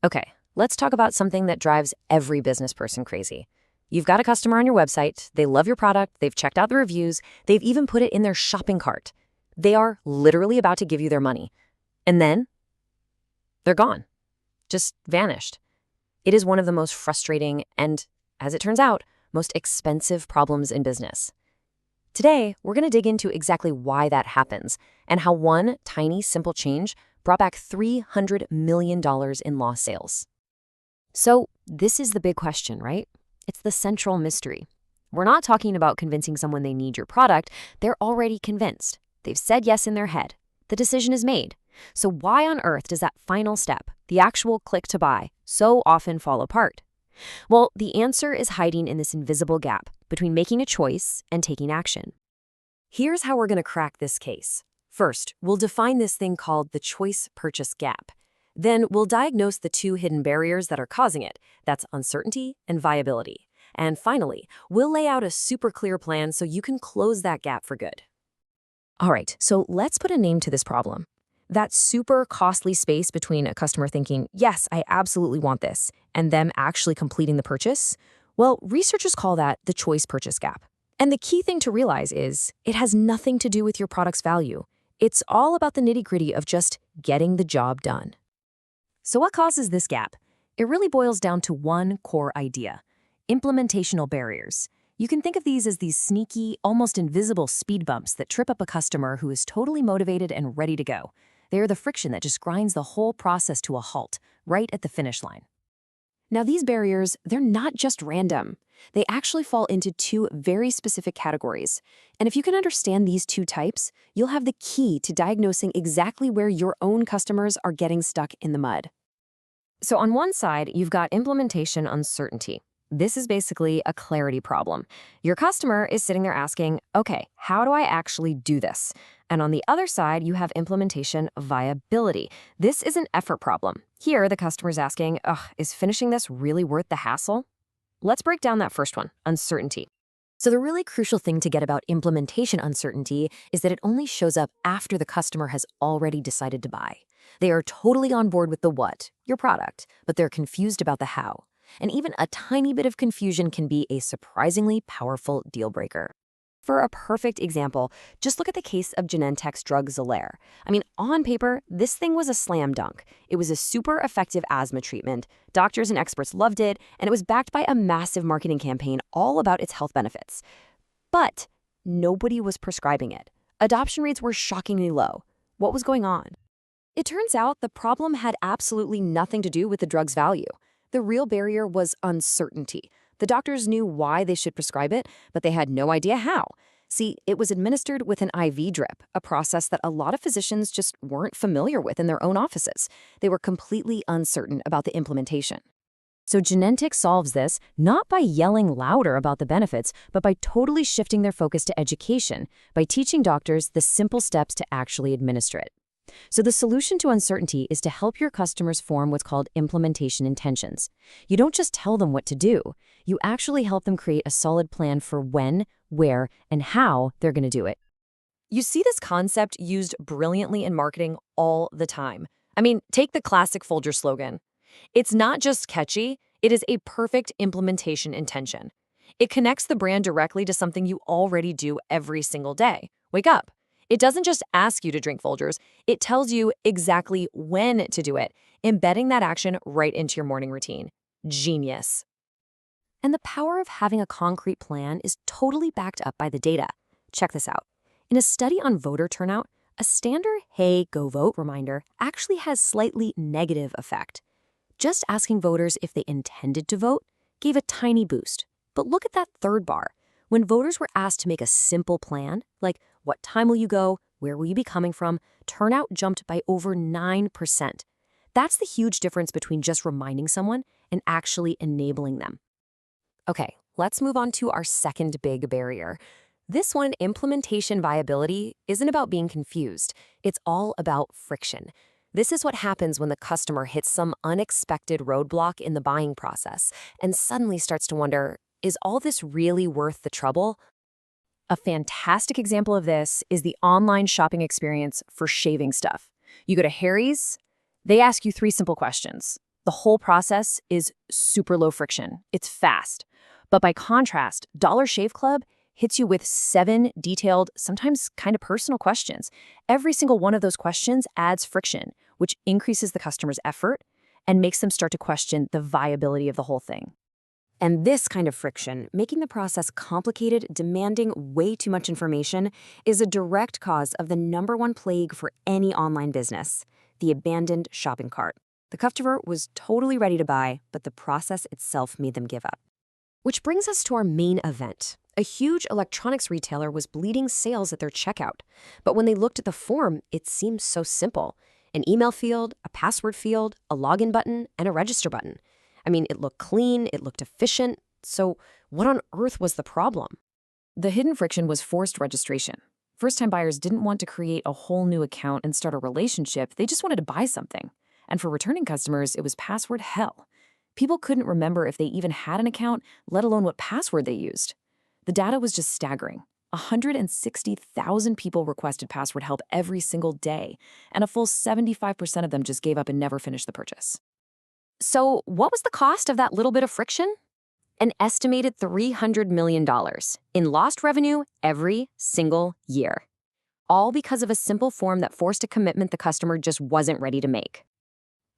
Okay, let's talk about something that drives every business person crazy. You've got a customer on your website, they love your product, they've checked out the reviews, they've even put it in their shopping cart. They are literally about to give you their money. And then they're gone, just vanished. It is one of the most frustrating and, as it turns out, most expensive problems in business. Today, we're going to dig into exactly why that happens and how one tiny, simple change brought back $300 million in lost sales. So, this is the big question, right? It's the central mystery. We're not talking about convincing someone they need your product. They're already convinced. They've said yes in their head. The decision is made. So why on earth does that final step, the actual click to buy, so often fall apart? Well, the answer is hiding in this invisible gap between making a choice and taking action. Here's how we're going to crack this case. First, we'll define this thing called the choice-purchase gap. Then we'll diagnose the two hidden barriers that are causing it. That's uncertainty and viability. And finally, we'll lay out a super clear plan so you can close that gap for good. All right, so let's put a name to this problem. That super costly space between a customer thinking, yes, I absolutely want this, and them actually completing the purchase, well, researchers call that the choice-purchase gap. And the key thing to realize is it has nothing to do with your product's value. It's all about the nitty-gritty of just getting the job done. So what causes this gap? It really boils down to one core idea: implementational barriers. You can think of these as these sneaky, almost invisible speed bumps that trip up a customer who is totally motivated and ready to go. They are the friction that just grinds the whole process to a halt, right at the finish line. Now, these barriers, they're not just random. They actually fall into two very specific categories. And if you can understand these two types, you'll have the key to diagnosing exactly where your own customers are getting stuck in the mud. So on one side, you've got implementation uncertainty. This is basically a clarity problem. Your customer is sitting there asking, okay, how do I actually do this? And on the other side, you have implementation viability. This is an effort problem. Here, the customer's asking, is finishing this really worth the hassle? Let's break down that first one, uncertainty. So the really crucial thing to get about implementation uncertainty is that it only shows up after the customer has already decided to buy. They are totally on board with the what, your product, but they're confused about the how. And even a tiny bit of confusion can be a surprisingly powerful deal breaker. For a perfect example, just look at the case of Genentech's drug Xolair. I mean, on paper, this thing was a slam dunk. It was a super effective asthma treatment. Doctors and experts loved it, and it was backed by a massive marketing campaign all about its health benefits. But nobody was prescribing it. Adoption rates were shockingly low. What was going on? It turns out the problem had absolutely nothing to do with the drug's value. The real barrier was uncertainty. The doctors knew why they should prescribe it, but they had no idea how. See, it was administered with an IV drip, a process that a lot of physicians just weren't familiar with in their own offices. They were completely uncertain about the implementation. So Genentech solves this not by yelling louder about the benefits, but by totally shifting their focus to education, by teaching doctors the simple steps to actually administer it. So the solution to uncertainty is to help your customers form what's called implementation intentions. You don't just tell them what to do. You actually help them create a solid plan for when, where, and how they're going to do it. You see this concept used brilliantly in marketing all the time. I mean, take the classic Folger slogan. It's not just catchy, it is a perfect implementation intention. It connects the brand directly to something you already do every single day. Wake up. It doesn't just ask you to drink Folgers, it tells you exactly when to do it, embedding that action right into your morning routine. Genius. And the power of having a concrete plan is totally backed up by the data. Check this out. In a study on voter turnout, a standard "Hey, go vote" reminder actually has slightly negative effect. Just asking voters if they intended to vote gave a tiny boost. But look at that third bar. When voters were asked to make a simple plan, like what time will you go, where will you be coming from, turnout jumped by over 9%. That's the huge difference between just reminding someone and actually enabling them. Okay, let's move on to our second big barrier. This one, implementation viability, isn't about being confused. It's all about friction. This is what happens when the customer hits some unexpected roadblock in the buying process and suddenly starts to wonder, is all this really worth the trouble? A fantastic example of this is the online shopping experience for shaving stuff. You go to Harry's, they ask you 3 simple questions. The whole process is super low friction. It's fast. But by contrast, Dollar Shave Club hits you with 7 detailed, sometimes kind of personal questions. Every single one of those questions adds friction, which increases the customer's effort and makes them start to question the viability of the whole thing. And this kind of friction, making the process complicated, demanding way too much information, is a direct cause of the #1 plague for any online business, the abandoned shopping cart. The customer was totally ready to buy, but the process itself made them give up. Which brings us to our main event. A huge electronics retailer was bleeding sales at their checkout. But when they looked at the form, it seemed so simple. An email field, a password field, a login button, and a register button. I mean, it looked clean, it looked efficient. So what on earth was the problem? The hidden friction was forced registration. First-time buyers didn't want to create a whole new account and start a relationship. They just wanted to buy something. And for returning customers, it was password hell. People couldn't remember if they even had an account, let alone what password they used. The data was just staggering. 160,000 people requested password help every single day, and a full 75% of them just gave up and never finished the purchase. So what was the cost of that little bit of friction? An estimated $300 million in lost revenue every single year. All because of a simple form that forced a commitment the customer just wasn't ready to make.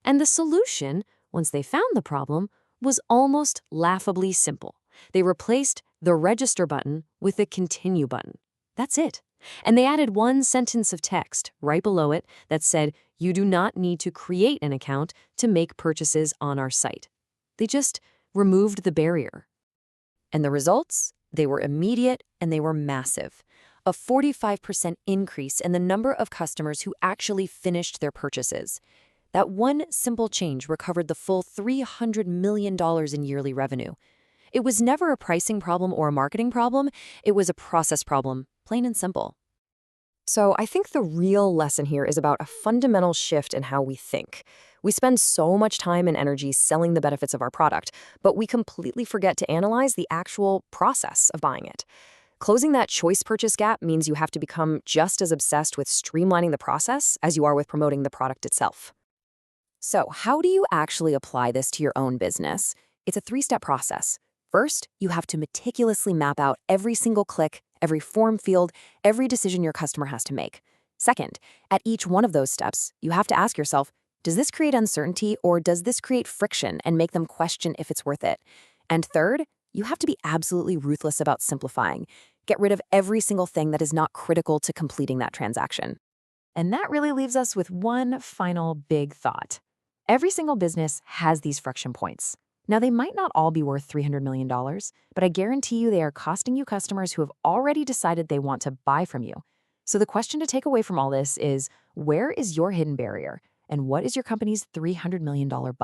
And the solution, once they found the problem, was almost laughably simple. They replaced the register button with the continue button. That's it. And they added one sentence of text right below it that said, "You do not need to create an account to make purchases on our site." They just removed the barrier. And the results? They were immediate and they were massive. A 45% increase in the number of customers who actually finished their purchases. That one simple change recovered the full $300 million in yearly revenue. It was never a pricing problem or a marketing problem. It was a process problem, plain and simple. So I think the real lesson here is about a fundamental shift in how we think. We spend so much time and energy selling the benefits of our product, but we completely forget to analyze the actual process of buying it. Closing that choice purchase gap means you have to become just as obsessed with streamlining the process as you are with promoting the product itself. So how do you actually apply this to your own business? It's a 3-step process. First, you have to meticulously map out every single click, every form field, every decision your customer has to make. Second, at each one of those steps, you have to ask yourself, does this create uncertainty or does this create friction and make them question if it's worth it? And third, you have to be absolutely ruthless about simplifying. Get rid of every single thing that is not critical to completing that transaction. And that really leaves us with one final big thought. Every single business has these friction points. Now, they might not all be worth $300 million, but I guarantee you they are costing you customers who have already decided they want to buy from you. So the question to take away from all this is, where is your hidden barrier? And what is your company's $300 million button?